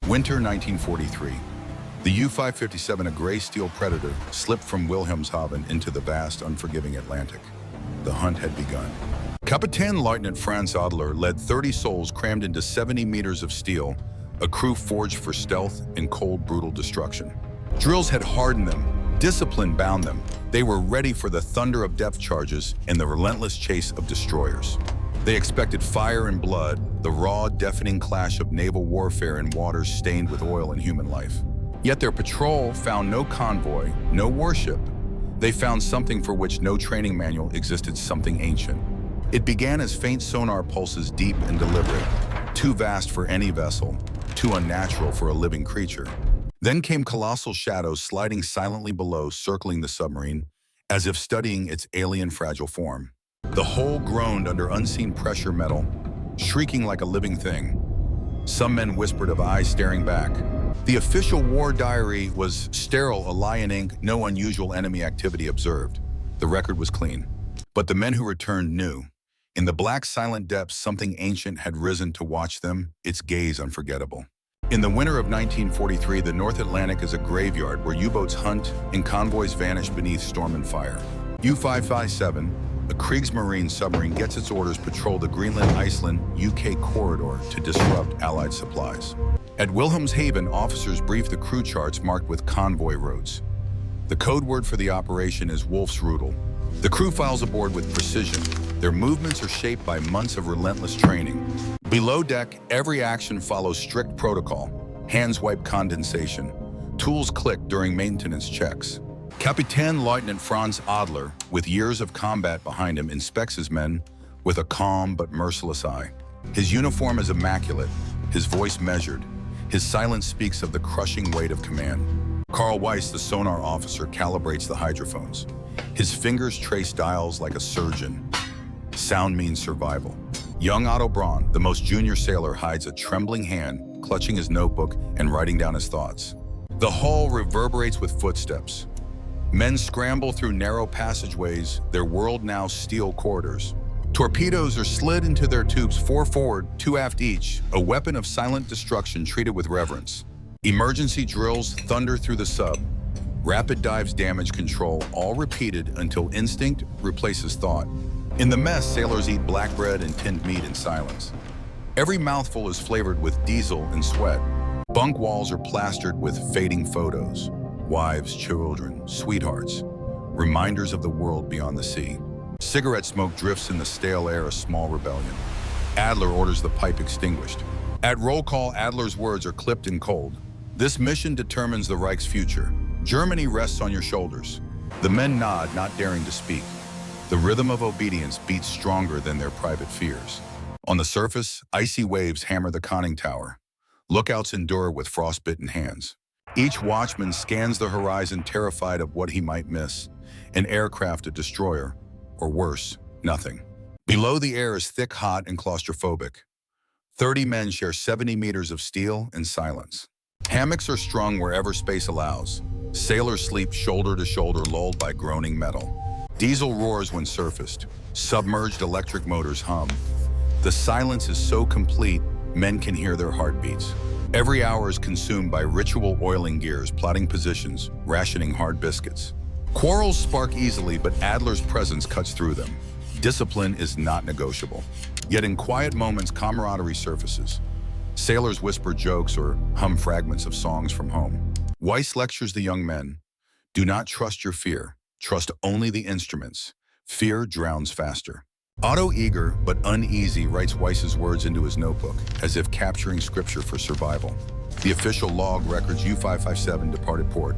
Winter 1943. The U-557, a gray steel Predator, slipped from Wilhelmshaven into the vast, unforgiving Atlantic. The hunt had begun. Kapitän Lieutenant Franz Adler led 30 souls crammed into 70 meters of steel, a crew forged for stealth and cold, brutal destruction. Drills had hardened them, discipline bound them. They were ready for the thunder of depth charges and the relentless chase of destroyers. They expected fire and blood, the raw, deafening clash of naval warfare in waters stained with oil and human life. Yet their patrol found no convoy, no warship. They found something for which no training manual existed, something ancient. It began as faint sonar pulses, deep and deliberate, too vast for any vessel, too unnatural for a living creature. Then came colossal shadows sliding silently below, circling the submarine, as if studying its alien fragile form. The hull groaned under unseen pressure metal, shrieking like a living thing. Some men whispered of eyes staring back. The official war diary was sterile, a lie in ink, no unusual enemy activity observed. The record was clean. But the men who returned knew. In the black, silent depths, something ancient had risen to watch them, its gaze unforgettable. In the winter of 1943, the North Atlantic is a graveyard where U-boats hunt and convoys vanish beneath storm and fire. U-557, a Kriegsmarine submarine, gets its orders to patrol the Greenland-Iceland-UK corridor to disrupt Allied supplies. At Wilhelmshaven, officers brief the crew charts marked with convoy routes. The code word for the operation is Wolfsrudel. The crew files aboard with precision. Their movements are shaped by months of relentless training. Below deck, every action follows strict protocol. Hands wipe condensation. Tools click during maintenance checks. Kapitän Lieutenant Franz Adler, with years of combat behind him, inspects his men with a calm but merciless eye. His uniform is immaculate, his voice measured. His silence speaks of the crushing weight of command. Carl Weiss, the sonar officer, calibrates the hydrophones. His fingers trace dials like a surgeon. Sound means survival. Young Otto Braun, the most junior sailor, hides a trembling hand, clutching his notebook and writing down his thoughts. The hull reverberates with footsteps. Men scramble through narrow passageways, their world now steel corridors. Torpedoes are slid into their tubes, 4 forward, 2 aft each, a weapon of silent destruction treated with reverence. Emergency drills thunder through the sub. Rapid dives, damage control, all repeated until instinct replaces thought. In the mess, sailors eat black bread and tinned meat in silence. Every mouthful is flavored with diesel and sweat. Bunk walls are plastered with fading photos. Wives, children, sweethearts. Reminders of the world beyond the sea. Cigarette smoke drifts in the stale air, a small rebellion. Adler orders the pipe extinguished. At roll call, Adler's words are clipped in cold. This mission determines the Reich's future. Germany rests on your shoulders. The men nod, not daring to speak. The rhythm of obedience beats stronger than their private fears. On the surface, icy waves hammer the conning tower. Lookouts endure with frostbitten hands. Each watchman scans the horizon, terrified of what he might miss. An aircraft, a destroyer, or worse, nothing. Below, the air is thick, hot, and claustrophobic. 30 men share 70 meters of steel and silence. Hammocks are strung wherever space allows. Sailors sleep shoulder to shoulder, lulled by groaning metal. Diesel roars when surfaced. Submerged electric motors hum. The silence is so complete, men can hear their heartbeats. Every hour is consumed by ritual oiling gears, plotting positions, rationing hard biscuits. Quarrels spark easily, but Adler's presence cuts through them. Discipline is not negotiable. Yet in quiet moments, camaraderie surfaces. Sailors whisper jokes or hum fragments of songs from home. Weiss lectures the young men. Do not trust your fear. Trust only the instruments. Fear drowns faster. Otto, eager but uneasy, writes Weiss's words into his notebook, as if capturing scripture for survival. The official log records U-557 departed port.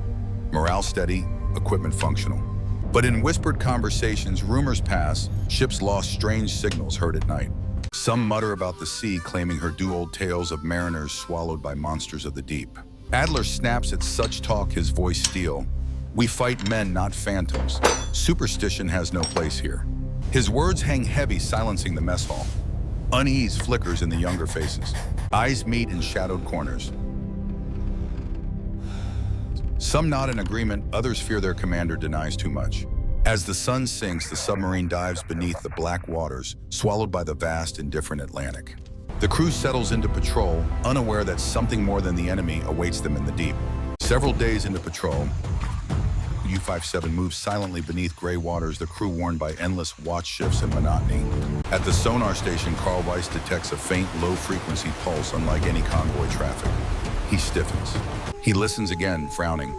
Morale steady, equipment functional. But in whispered conversations, rumors pass, ships lost, strange signals heard at night. Some mutter about the sea, claiming her old tales of mariners swallowed by monsters of the deep. Adler snaps at such talk, his voice steel. We fight men, not phantoms. Superstition has no place here. His words hang heavy, silencing the mess hall. Unease flickers in the younger faces. Eyes meet in shadowed corners. Some nod in agreement, others fear their commander denies too much. As the sun sinks, the submarine dives beneath the black waters, swallowed by the vast, indifferent Atlantic. The crew settles into patrol, unaware that something more than the enemy awaits them in the deep. Several days into patrol, U-57 moves silently beneath gray waters, the crew warned by endless watch shifts and monotony. At the sonar station, Carl Weiss detects a faint, low-frequency pulse unlike any convoy traffic. He stiffens. He listens again, frowning.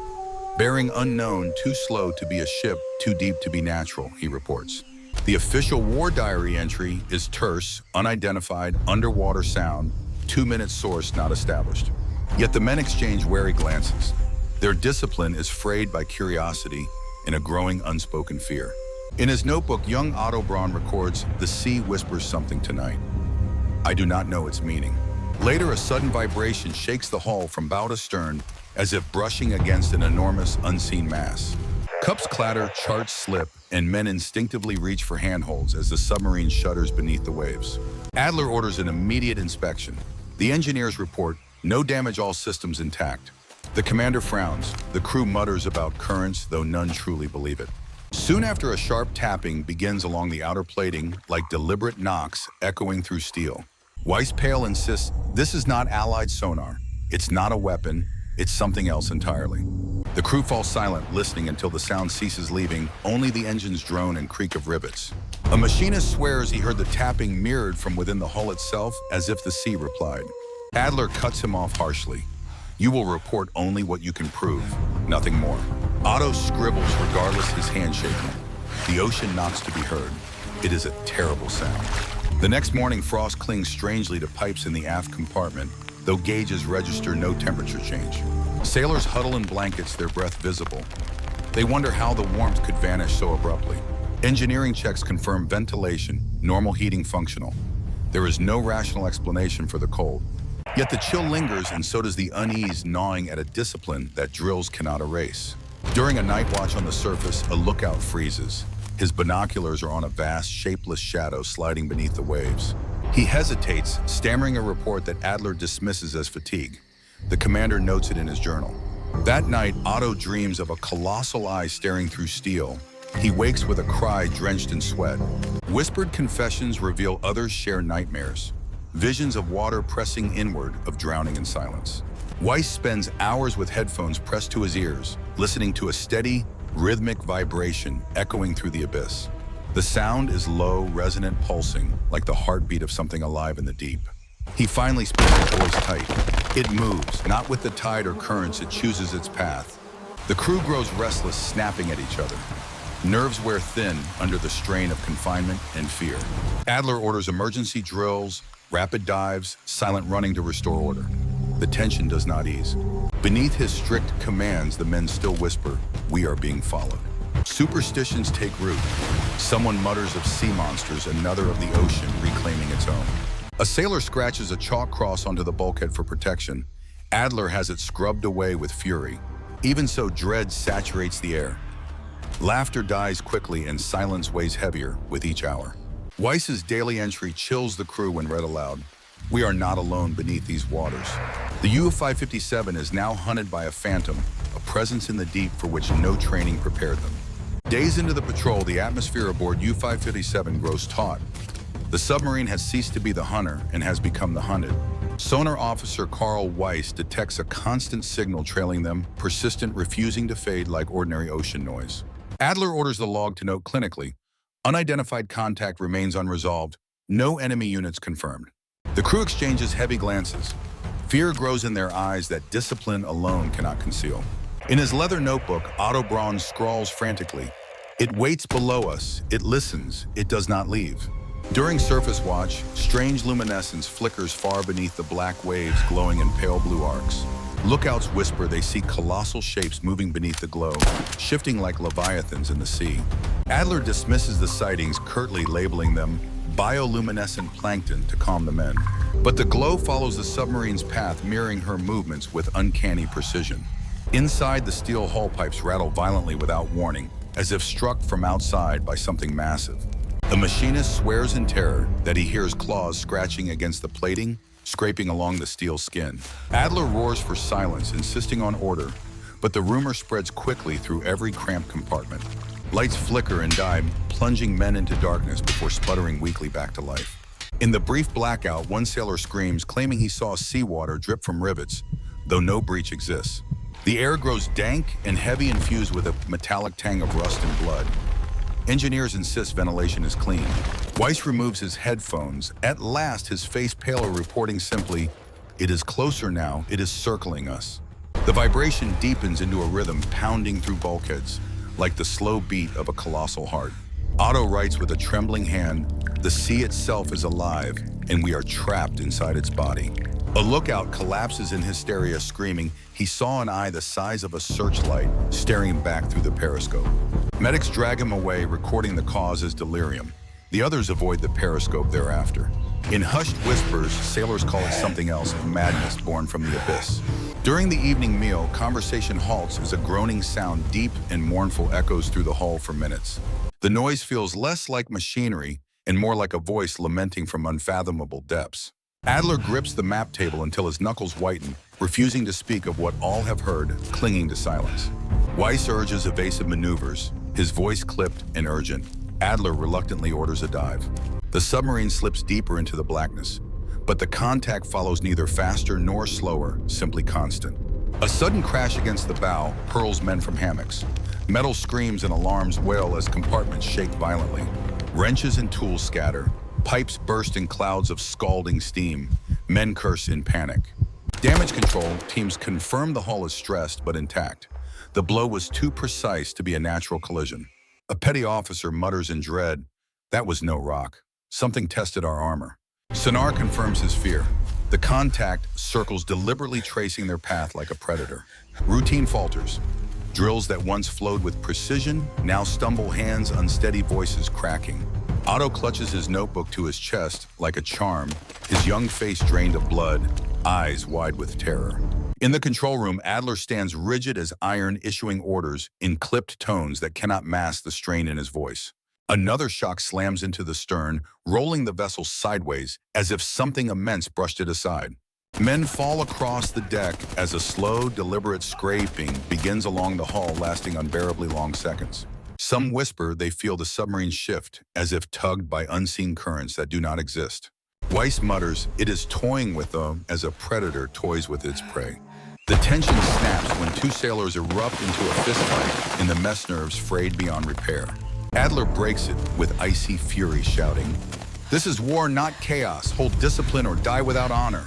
Bearing unknown, too slow to be a ship, too deep to be natural, he reports. The official war diary entry is terse, unidentified, underwater sound, 2-minute source not established. Yet the men exchange wary glances. Their discipline is frayed by curiosity and a growing unspoken fear. In his notebook, young Otto Braun records, "The sea whispers something tonight. I do not know its meaning." Later, a sudden vibration shakes the hull from bow to stern, as if brushing against an enormous, unseen mass. Cups clatter, charts slip, and men instinctively reach for handholds as the submarine shudders beneath the waves. Adler orders an immediate inspection. The engineers report, no damage, all systems intact. The commander frowns. The crew mutters about currents, though none truly believe it. Soon after, a sharp tapping begins along the outer plating, like deliberate knocks echoing through steel. Weiss Pale insists, this is not Allied sonar. It's not a weapon. It's something else entirely. The crew falls silent, listening until the sound ceases, leaving only the engine's drone and creak of rivets. A machinist swears he heard the tapping mirrored from within the hull itself, as if the sea replied. Adler cuts him off harshly. You will report only what you can prove, nothing more. Otto scribbles, regardless, his hand shaking. The ocean knocks to be heard. It is a terrible sound. The next morning, frost clings strangely to pipes in the aft compartment, though gauges register no temperature change. Sailors huddle in blankets, their breath visible. They wonder how the warmth could vanish so abruptly. Engineering checks confirm ventilation, normal heating functional. There is no rational explanation for the cold. Yet the chill lingers, and so does the unease gnawing at a discipline that drills cannot erase. During a night watch on the surface, a lookout freezes. His binoculars are on a vast, shapeless shadow sliding beneath the waves. He hesitates, stammering a report that Adler dismisses as fatigue. The commander notes it in his journal. That night, Otto dreams of a colossal eye staring through steel. He wakes with a cry drenched in sweat. Whispered confessions reveal others share nightmares. Visions of water pressing inward, of drowning in silence. Weiss spends hours with headphones pressed to his ears, listening to a steady, rhythmic vibration echoing through the abyss. The sound is low, resonant, pulsing, like the heartbeat of something alive in the deep. He finally speaks his voice tight. It moves, not with the tide or currents, it chooses its path. The crew grows restless, snapping at each other. Nerves wear thin under the strain of confinement and fear. Adler orders emergency drills, rapid dives, silent running to restore order. The tension does not ease. Beneath his strict commands, the men still whisper, "We are being followed." Superstitions take root. Someone mutters of sea monsters, another of the ocean reclaiming its own. A sailor scratches a chalk cross onto the bulkhead for protection. Adler has it scrubbed away with fury. Even so, dread saturates the air. Laughter dies quickly and silence weighs heavier with each hour. Weiss's daily entry chills the crew when read aloud. We are not alone beneath these waters. The U-557 is now hunted by a phantom, a presence in the deep for which no training prepared them. Days into the patrol, the atmosphere aboard U-557 grows taut. The submarine has ceased to be the hunter and has become the hunted. Sonar officer Carl Weiss detects a constant signal trailing them, persistent, refusing to fade like ordinary ocean noise. Adler orders the log to note clinically, unidentified contact remains unresolved, no enemy units confirmed. The crew exchanges heavy glances. Fear grows in their eyes that discipline alone cannot conceal. In his leather notebook, Otto Braun scrawls frantically, "It waits below us, it listens, it does not leave." During surface watch, strange luminescence flickers far beneath the black waves glowing in pale blue arcs. Lookouts whisper they see colossal shapes moving beneath the glow, shifting like leviathans in the sea. Adler dismisses the sightings, curtly labeling them bioluminescent plankton to calm the men. But the glow follows the submarine's path, mirroring her movements with uncanny precision. Inside, the steel hull pipes rattle violently without warning, as if struck from outside by something massive. The machinist swears in terror that he hears claws scratching against the plating, scraping along the steel skin. Adler roars for silence, insisting on order, but the rumor spreads quickly through every cramped compartment. Lights flicker and die, plunging men into darkness before sputtering weakly back to life. In the brief blackout, one sailor screams, claiming he saw seawater drip from rivets, though no breach exists. The air grows dank and heavy, infused with a metallic tang of rust and blood. Engineers insist ventilation is clean. Weiss removes his headphones, at last his face paler, reporting simply, "It is closer now, it is circling us." The vibration deepens into a rhythm pounding through bulkheads, like the slow beat of a colossal heart. Otto writes with a trembling hand, "The sea itself is alive, and we are trapped inside its body." A lookout collapses in hysteria, screaming he saw an eye the size of a searchlight staring back through the periscope. Medics drag him away, recording the cause as delirium. The others avoid the periscope thereafter. In hushed whispers, sailors call it something else, madness born from the abyss. During the evening meal, conversation halts as a groaning sound, deep and mournful, echoes through the hull for minutes. The noise feels less like machinery and more like a voice lamenting from unfathomable depths. Adler grips the map table until his knuckles whiten, refusing to speak of what all have heard, clinging to silence. Weiss urges evasive maneuvers, his voice clipped and urgent. Adler reluctantly orders a dive. The submarine slips deeper into the blackness, but the contact follows neither faster nor slower, simply constant. A sudden crash against the bow hurls men from hammocks. Metal screams and alarms wail as compartments shake violently. Wrenches and tools scatter. Pipes burst in clouds of scalding steam. Men curse in panic. Damage control teams confirm the hull is stressed but intact. The blow was too precise to be a natural collision. A petty officer mutters in dread, "That was no rock. Something tested our armor." Sonar confirms his fear. The contact circles, deliberately tracing their path like a predator. Routine falters. Drills that once flowed with precision now stumble, hands, unsteady voices cracking. Otto clutches his notebook to his chest like a charm, his young face drained of blood, eyes wide with terror. In the control room, Adler stands rigid as iron, issuing orders in clipped tones that cannot mask the strain in his voice. Another shock slams into the stern, rolling the vessel sideways as if something immense brushed it aside. Men fall across the deck as a slow, deliberate scraping begins along the hull, lasting unbearably long seconds. Some whisper they feel the submarine shift, as if tugged by unseen currents that do not exist. Weiss mutters, "It is toying with them as a predator toys with its prey." The tension snaps when two sailors erupt into a fistfight in the mess nerves frayed beyond repair. Adler breaks it with icy fury, shouting, "This is war, not chaos. Hold discipline or die without honor."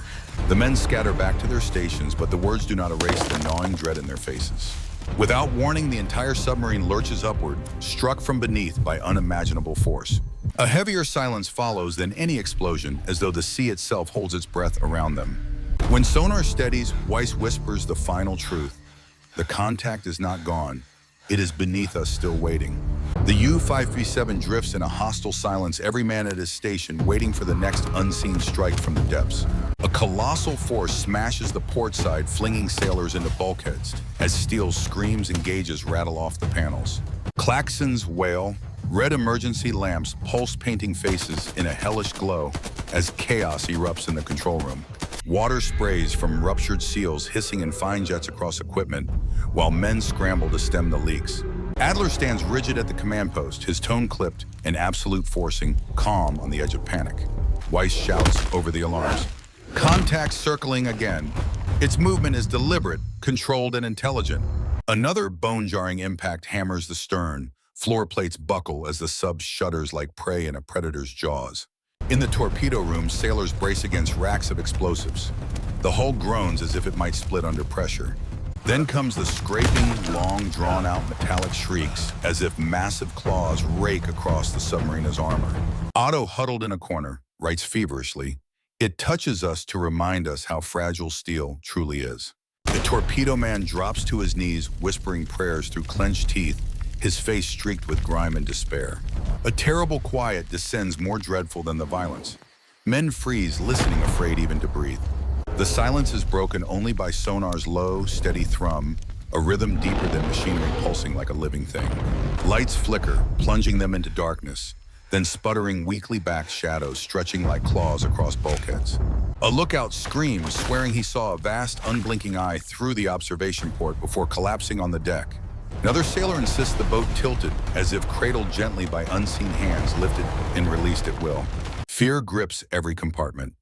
The men scatter back to their stations, but the words do not erase the gnawing dread in their faces. Without warning, the entire submarine lurches upward, struck from beneath by unimaginable force. A heavier silence follows than any explosion, as though the sea itself holds its breath around them. When sonar steadies, Weiss whispers the final truth. The contact is not gone. It is beneath us, still waiting. The U-537 drifts in a hostile silence, every man at his station waiting for the next unseen strike from the depths. A colossal force smashes the port side, flinging sailors into bulkheads as steel screams and gauges rattle off the panels. Klaxons wail, red emergency lamps pulse, painting faces in a hellish glow as chaos erupts in the control room. Water sprays from ruptured seals hissing in fine jets across equipment, while men scramble to stem the leaks. Adler stands rigid at the command post, his tone clipped and absolute forcing, calm on the edge of panic. Weiss shouts over the alarms, "Contact circling again." Its movement is deliberate, controlled, and intelligent. Another bone-jarring impact hammers the stern. Floor plates buckle as the sub shudders like prey in a predator's jaws. In the torpedo room, sailors brace against racks of explosives. The hull groans as if it might split under pressure. Then comes the scraping, long, drawn-out metallic shrieks, as if massive claws rake across the submarina's armor. Otto, huddled in a corner, writes feverishly, "It touches us to remind us how fragile steel truly is." The torpedo man drops to his knees, whispering prayers through clenched teeth, his face streaked with grime and despair. A terrible quiet descends, more dreadful than the violence. Men freeze, listening, afraid even to breathe. The silence is broken only by sonar's low, steady thrum, a rhythm deeper than machinery pulsing like a living thing. Lights flicker, plunging them into darkness, then sputtering weakly back shadows stretching like claws across bulkheads. A lookout screams, swearing he saw a vast, unblinking eye through the observation port before collapsing on the deck. Another sailor insists the boat tilted, as if cradled gently by unseen hands, lifted and released at will. Fear grips every compartment.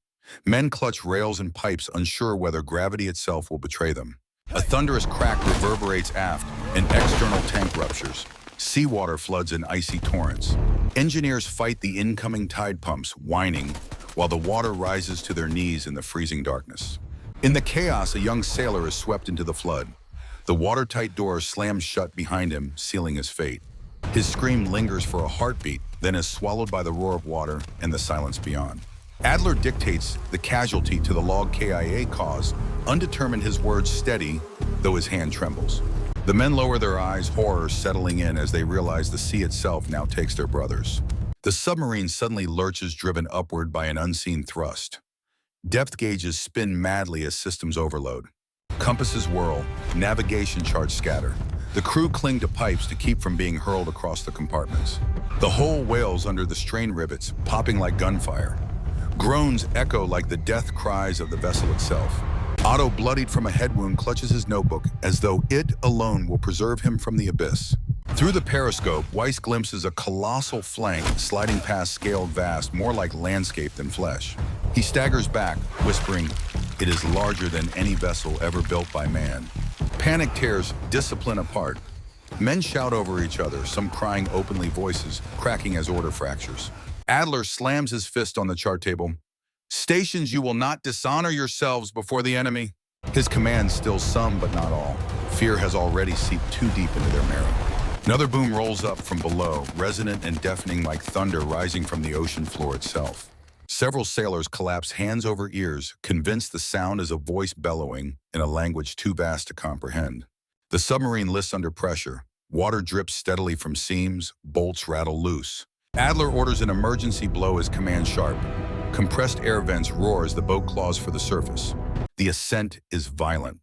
Men clutch rails and pipes, unsure whether gravity itself will betray them. A thunderous crack reverberates aft, an external tank ruptures. Seawater floods in icy torrents. Engineers fight the incoming tide pumps, whining, while the water rises to their knees in the freezing darkness. In the chaos, a young sailor is swept into the flood. The watertight door slams shut behind him, sealing his fate. His scream lingers for a heartbeat, then is swallowed by the roar of water and the silence beyond. Adler dictates the casualty to the log KIA cause, undetermined, his words steady, though his hand trembles. The men lower their eyes, horror settling in as they realize the sea itself now takes their brothers. The submarine suddenly lurches, driven upward by an unseen thrust. Depth gauges spin madly as systems overload. Compasses whirl, navigation charts scatter. The crew cling to pipes to keep from being hurled across the compartments. The hull wails under the strain rivets, popping like gunfire. Groans echo like the death cries of the vessel itself. Otto, bloodied from a head wound, clutches his notebook as though it alone will preserve him from the abyss. Through the periscope, Weiss glimpses a colossal flank sliding past scaled vast, more like landscape than flesh. He staggers back, whispering, "It is larger than any vessel ever built by man." Panic tears discipline apart. Men shout over each other, some crying openly, voices cracking as order fractures. Adler slams his fist on the chart table. "Stations, you will not dishonor yourselves before the enemy." His commands still some, but not all. Fear has already seeped too deep into their marrow. Another boom rolls up from below, resonant and deafening like thunder rising from the ocean floor itself. Several sailors collapse hands over ears, convinced the sound is a voice bellowing in a language too vast to comprehend. The submarine lists under pressure. Water drips steadily from seams, bolts rattle loose. Adler orders an emergency blow, his command sharp. Compressed air vents roar as the boat claws for the surface. The ascent is violent.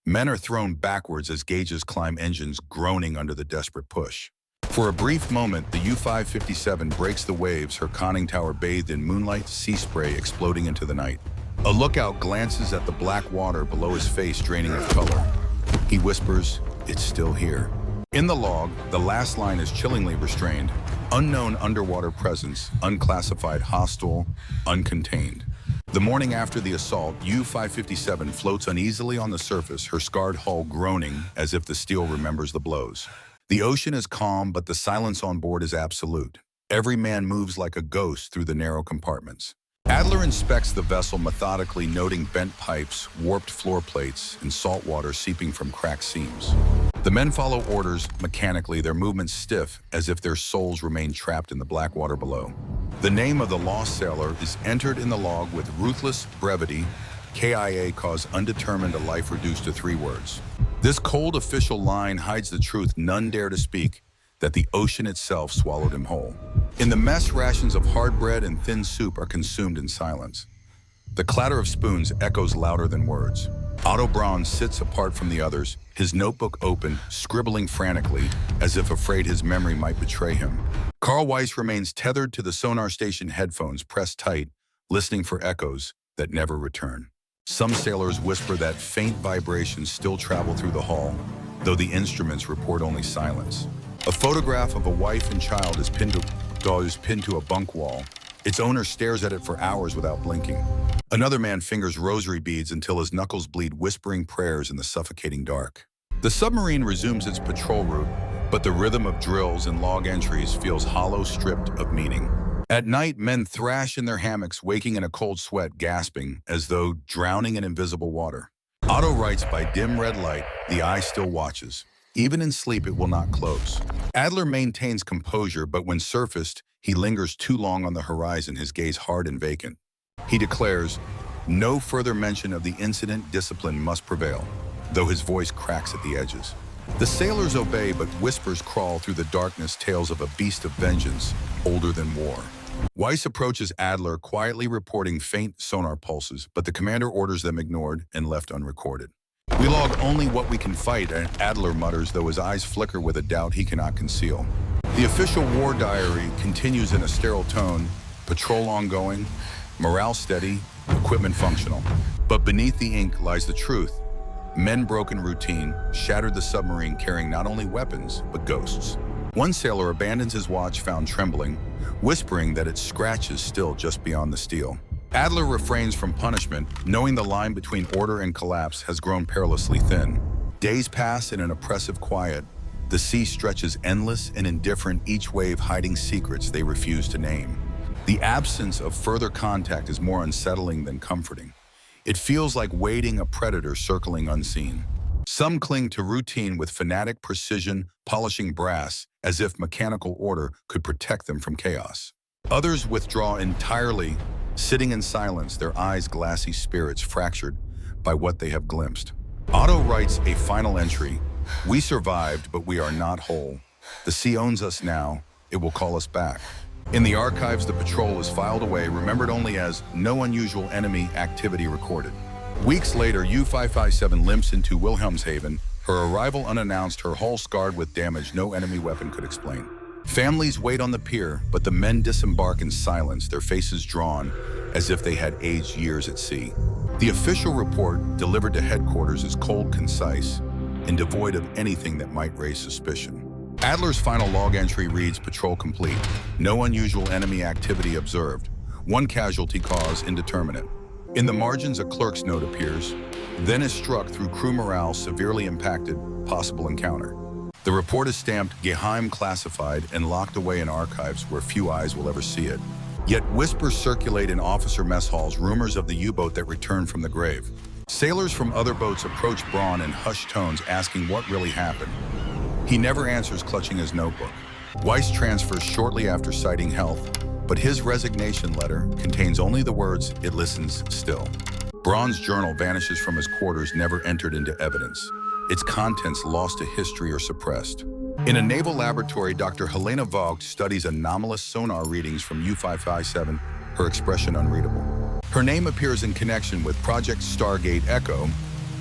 Men are thrown backwards as gauges climb engines, groaning under the desperate push. For a brief moment, the U-557 breaks the waves, her conning tower bathed in moonlight, sea spray exploding into the night. A lookout glances at the black water below his face, draining of color. He whispers, "It's still here." In the log, the last line is chillingly restrained. Unknown underwater presence, unclassified, hostile, uncontained. The morning after the assault, U-557 floats uneasily on the surface, her scarred hull groaning as if the steel remembers the blows. The ocean is calm, but the silence on board is absolute. Every man moves like a ghost through the narrow compartments. Adler inspects the vessel methodically, noting bent pipes, warped floor plates, and salt water seeping from cracked seams. The men follow orders mechanically, their movements stiff, as if their souls remain trapped in the black water below. The name of the lost sailor is entered in the log with ruthless brevity. KIA caused undetermined, a life reduced to 3 words. This cold official line hides the truth none dare to speak, that the ocean itself swallowed him whole. In the mess, rations of hard bread and thin soup are consumed in silence. The clatter of spoons echoes louder than words. Otto Braun sits apart from the others, his notebook open, scribbling frantically, as if afraid his memory might betray him. Carl Weiss remains tethered to the sonar station headphones, pressed tight, listening for echoes that never return. Some sailors whisper that faint vibrations still travel through the hull, though the instruments report only silence. A photograph of a wife and child is pinned to a bunk wall. Its owner stares at it for hours without blinking. Another man fingers rosary beads until his knuckles bleed, whispering prayers in the suffocating dark. The submarine resumes its patrol route, but the rhythm of drills and log entries feels hollow, stripped of meaning. At night, men thrash in their hammocks, waking in a cold sweat, gasping, as though drowning in invisible water. Otto writes, by dim red light, the eye still watches. Even in sleep, it will not close. Adler maintains composure, but when surfaced, he lingers too long on the horizon, his gaze hard and vacant. He declares, no further mention of the incident, discipline must prevail, though his voice cracks at the edges. The sailors obey, but whispers crawl through the darkness, tales of a beast of vengeance, older than war. Weiss approaches Adler, quietly reporting faint sonar pulses, but the commander orders them ignored and left unrecorded. We log only what we can fight, Adler mutters, though his eyes flicker with a doubt he cannot conceal. The official war diary continues in a sterile tone, patrol ongoing, morale steady, equipment functional. But beneath the ink lies the truth. Men broken routine, shattered the submarine carrying not only weapons, but ghosts. One sailor abandons his watch found trembling, whispering that its scratch is still just beyond the steel. Adler refrains from punishment, knowing the line between order and collapse has grown perilously thin. Days pass in an oppressive quiet. The sea stretches endless and indifferent, each wave hiding secrets they refuse to name. The absence of further contact is more unsettling than comforting. It feels like waiting a predator circling unseen. Some cling to routine with fanatic precision, polishing brass as if mechanical order could protect them from chaos. Others withdraw entirely, sitting in silence, their eyes glassy, spirits fractured by what they have glimpsed. Otto writes a final entry: "We survived, but we are not whole. The sea owns us now. It will call us back." In the archives, the patrol is filed away, remembered only as "no unusual enemy activity recorded." Weeks later, U-557 limps into Wilhelmshaven, her arrival unannounced, her hull scarred with damage no enemy weapon could explain. Families wait on the pier, but the men disembark in silence, their faces drawn as if they had aged years at sea. The official report, delivered to headquarters, is cold, concise, and devoid of anything that might raise suspicion. Adler's final log entry reads, "Patrol complete. No unusual enemy activity observed. One casualty, cause indeterminate." In the margins, a clerk's note appears, then is struck through crew morale severely impacted, possible encounter. The report is stamped Geheim classified and locked away in archives where few eyes will ever see it. Yet whispers circulate in officer mess halls, rumors of the U-boat that returned from the grave. Sailors from other boats approach Braun in hushed tones, asking what really happened. He never answers, clutching his notebook. Weiss transfers shortly after citing health, but his resignation letter contains only the words, "It listens still." Braun's journal vanishes from his quarters, never entered into evidence. Its contents lost to history or suppressed. In a naval laboratory, Dr. Helena Vogt studies anomalous sonar readings from U-557, her expression unreadable. Her name appears in connection with Project Stargate Echo,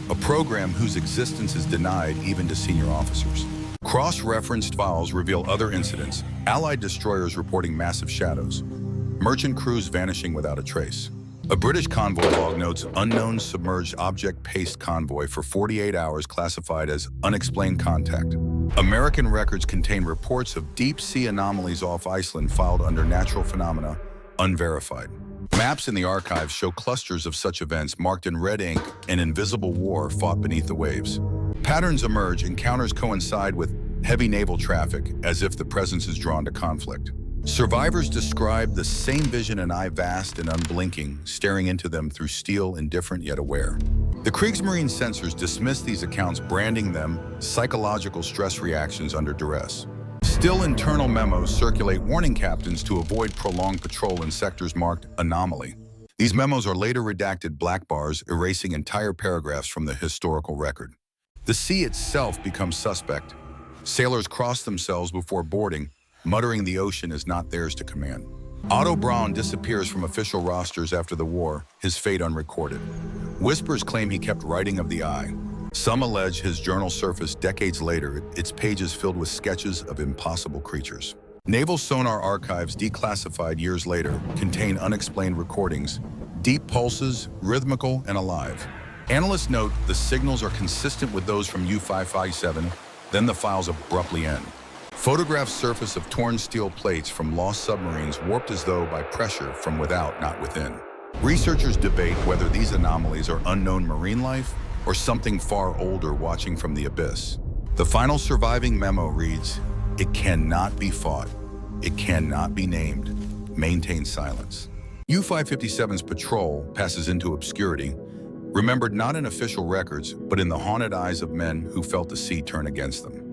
a program whose existence is denied even to senior officers. Cross-referenced files reveal other incidents, Allied destroyers reporting massive shadows, merchant crews vanishing without a trace. A British convoy log notes unknown submerged object paced convoy for 48 hours classified as unexplained contact. American records contain reports of deep-sea anomalies off Iceland filed under natural phenomena, unverified. Maps in the archives show clusters of such events marked in red ink, an invisible war fought beneath the waves. Patterns emerge, encounters coincide with heavy naval traffic, as if the presence is drawn to conflict. Survivors describe the same vision, an eye vast and unblinking, staring into them through steel, indifferent yet aware. The Kriegsmarine censors dismiss these accounts, branding them psychological stress reactions under duress. Still, internal memos circulate warning captains to avoid prolonged patrol in sectors marked anomaly. These memos are later redacted black bars, erasing entire paragraphs from the historical record. The sea itself becomes suspect. Sailors cross themselves before boarding, muttering the ocean is not theirs to command. Otto Braun disappears from official rosters after the war, his fate unrecorded. Whispers claim he kept writing of the eye. Some allege his journal surfaced decades later, its pages filled with sketches of impossible creatures. Naval sonar archives, declassified years later, contain unexplained recordings, deep pulses, rhythmical and alive. Analysts note the signals are consistent with those from U-557, then the files abruptly end. Photographs surface of torn steel plates from lost submarines, warped as though by pressure from without, not within. Researchers debate whether these anomalies are unknown marine life or something far older watching from the abyss. The final surviving memo reads, "It cannot be fought. It cannot be named. Maintain silence." U-557's patrol passes into obscurity, remembered not in official records, but in the haunted eyes of men who felt the sea turn against them.